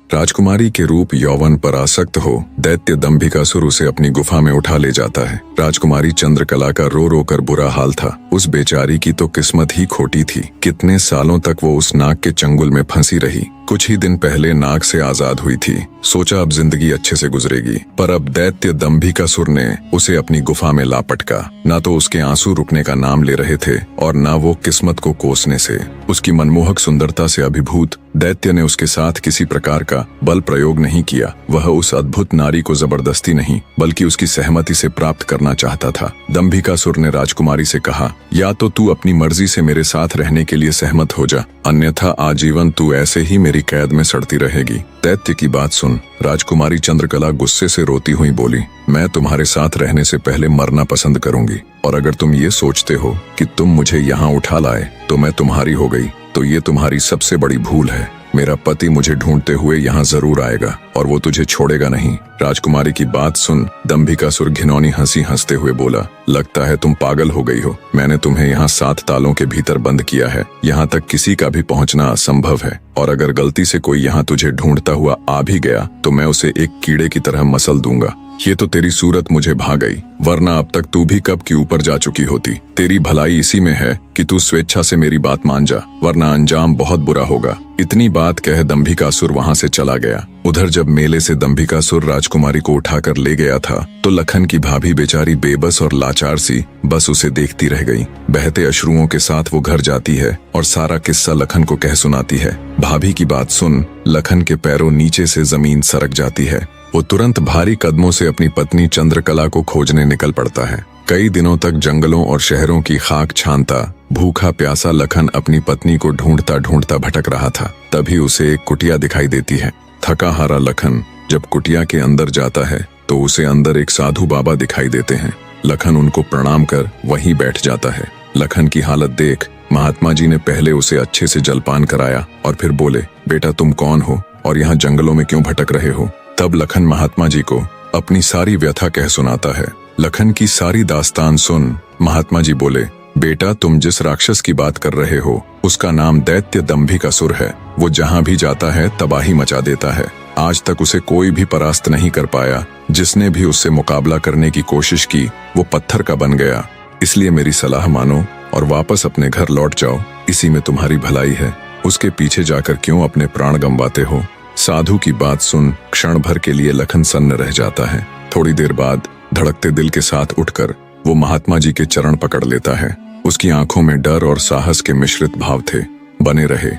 राजकुमारी के रूप यौवन पर आसक्त हो दैत्य दंभिकासुर उसे अपनी गुफा में उठा ले जाता है। राजकुमारी चंद्रकला का रो रो कर बुरा हाल था। उस बेचारी की तो किस्मत ही खोटी थी। कितने सालों तक वो उस नाग के चंगुल में फंसी रही। कुछ ही दिन पहले नाग से आजाद हुई थी। सोचा अब जिंदगी अच्छे से गुजरेगी, पर अब दैत्य दंभिकासुर ने उसे अपनी गुफा में ला पटका। ना तो उसके आंसू रुकने का नाम ले रहे थे और ना वो किस्मत को कोसने से। उसकी मनमोहक सुंदरता से अभिभूत दैत्य ने उसके साथ किसी प्रकार का बल प्रयोग नहीं किया। वह उस अद्भुत नारी को जबरदस्ती नहीं बल्कि उसकी सहमति से प्राप्त करना चाहता था। दंभिकासुर ने राजकुमारी से कहा, या तो तू अपनी मर्जी से मेरे साथ रहने के लिए सहमत हो जा, अन्यथा आजीवन तू ऐसे ही मेरी कैद में सड़ती रहेगी। दैत्य की बात सुन राजकुमारी चंद्रकला गुस्से से रोती हुई बोली, मैं तुम्हारे साथ रहने से पहले मरना पसंद करूंगी, और अगर तुम ये सोचते हो कि तुम मुझे यहाँ उठा लाए तो मैं तुम्हारी हो गई तो ये तुम्हारी सबसे बड़ी भूल है। मेरा पति मुझे ढूंढते हुए यहाँ जरूर आएगा और वो तुझे छोड़ेगा नहीं। राजकुमारी की बात सुन दंभिकासुर घिनौनी हंसी हंसते हुए बोला, लगता है तुम पागल हो गई हो। मैंने तुम्हें यहाँ 7 तालों के भीतर बंद किया है। यहाँ तक किसी का भी पहुँचना असंभव है, और अगर गलती से कोई यहाँ तुझे ढूंढता हुआ आ भी गया तो मैं उसे एक कीड़े की तरह मसल दूंगा। ये तो तेरी सूरत मुझे भा गई, वरना अब तक तू भी कब की ऊपर जा चुकी होती। तेरी भलाई इसी में है कि तू स्वेच्छा से मेरी बात मान जा, वरना अंजाम बहुत बुरा होगा। इतनी बात कह दंभिकासुर वहां से चला गया। उधर जब मेले से दंभिकासुर राजकुमारी को उठाकर ले गया था तो लखन की भाभी बेचारी बेबस और लाचार सी बस उसे देखती रह गई। बहते अश्रुओं के साथ वो घर जाती है और सारा किस्सा लखन को कह सुनाती है। भाभी की बात सुन लखन के पैरों नीचे से जमीन सरक जाती है। वो तुरंत भारी कदमों से अपनी पत्नी चंद्रकला को खोजने निकल पड़ता है। कई दिनों तक जंगलों और शहरों की खाक छानता भूखा प्यासा लखन अपनी पत्नी को ढूंढता ढूंढता भटक रहा था। तभी उसे एक कुटिया दिखाई देती है। थका हारा लखन जब कुटिया के अंदर जाता है तो उसे अंदर एक साधु बाबा दिखाई देते हैं। लखन उनको प्रणाम कर वहीं बैठ जाता है। लखन की हालत देख महात्मा जी ने पहले उसे अच्छे से जलपान कराया और फिर बोले, बेटा तुम कौन हो और यहाँ जंगलों में क्यों भटक रहे हो। तब लखन महात्मा जी को अपनी सारी व्यथा कह सुनाता है। लखन की सारी दास्तान सुन महात्मा जी बोले, बेटा तुम जिस राक्षस की बात कर रहे हो उसका नाम दैत्य दंभिकासुर है। वो जहाँ भी जाता है तबाही मचा देता है। आज तक उसे कोई भी परास्त नहीं कर पाया। जिसने भी उससे मुकाबला करने की कोशिश की वो पत्थर का बन गया। इसलिए मेरी सलाह मानो और वापस अपने घर लौट जाओ, इसी में तुम्हारी भलाई है। उसके पीछे जाकर क्यों अपने प्राण गंवाते हो। साधु की बात सुन क्षण भर के लिए लखन सन्न रह जाता है। थोड़ी देर बाद धड़कते दिल के साथ उठकर वो महात्मा जी के चरण पकड़ लेता है। उसकी आंखों में डर और साहस के मिश्रित भाव थे। बने रहे।